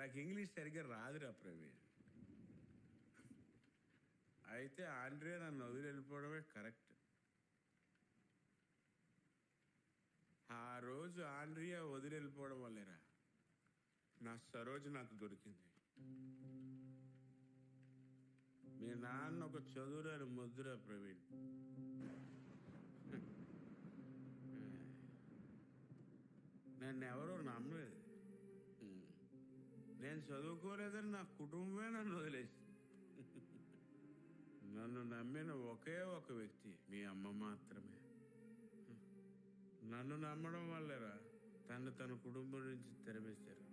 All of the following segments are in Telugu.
నాకు ఇంగ్లీష్ సరిగ్గా రాదురా ప్రవీణ్. అయితే ఆండ్రియా నన్ను వదిలి వెళ్ళిపోవడమే కరెక్ట్. ఆ రోజు ఆండ్రియా వదిలి వెళ్ళిపోవడం వల్లేరా నా సరోజు నాకు దొరికింది. మీ నాన్న ఒక చదువురాని ముద్దురా ప్రవీణ్. నన్ను ఎవరో నమ్మలేదు. నేను చదువుకోలేదని నా కుటుంబమే నన్ను వదిలేసి, నన్ను నమ్మిన ఒకే ఒక వ్యక్తి మీ అమ్మ మాత్రమే. నన్ను నమ్మడం వల్లేరా తన కుటుంబం నుంచి తెరవేశారు.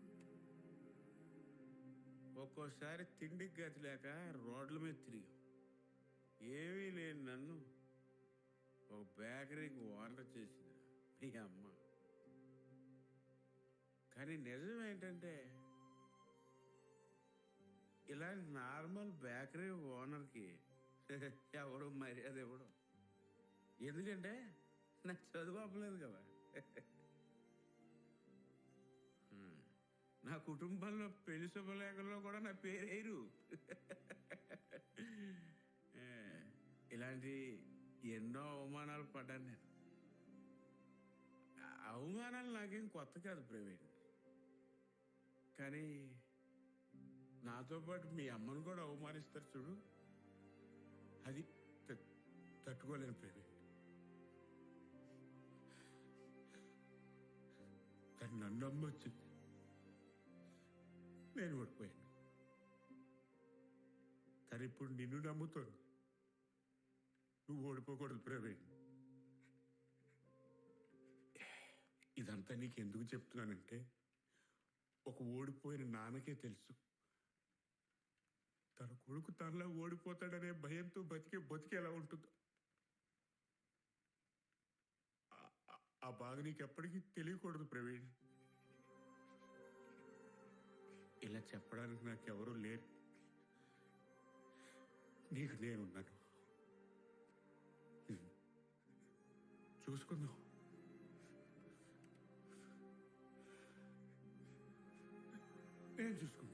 ఒక్కోసారి తిండికి గతి లేక రోడ్ల మీద తిరిగాం. ఏమీ లేని నన్ను ఒక బేకరీకి ఓనర్ చేసింది మీ అమ్మ. కానీ నిజం ఏంటంటే ఇలాంటి నార్మల్ బేకరీ ఓనర్కి ఎవరు మర్యాద ఇవ్వడం. ఎందుకంటే నాకు చదువు అవ్వలేదు కదా. నా కుటుంబంలో పెళ్లి శుభలేఖల్లో కూడా నా పేరేరు. ఇలాంటి ఎన్నో అవమానాలు పడ్డాను నేను. అవమానాలు నాకేం కొత్త కాదు ప్రవీణ్. కానీ నాతో పాటు మీ అమ్మను కూడా అవమానిస్తారు చూడు, అది తట్టుకోలేను ప్రవీణ్. కానీ నన్ను అమ్మొచ్చింది, నేను ఓడిపోయాను. కానీ ఇప్పుడు నిన్ను నమ్ముతాను. నువ్వు ఓడిపోకూడదు ప్రవీణ్. ఇదంతా నీకు ఎందుకు చెప్తున్నానంటే ఒక ఓడిపోయిన నాన్నకే తెలుసు తన కొడుకు తనలా ఓడిపోతాడనే భయంతో బతికే ఎలా ఉంటుందో. ఆ బాధ నీకు ఎప్పటికీ తెలియకూడదు ప్రవీణ్. ఇలా చెప్పడానికి నాకెవరూ లేరు, నీకు నేనున్నాను. చూసుకుందాం. నేను చూసుకుంటా.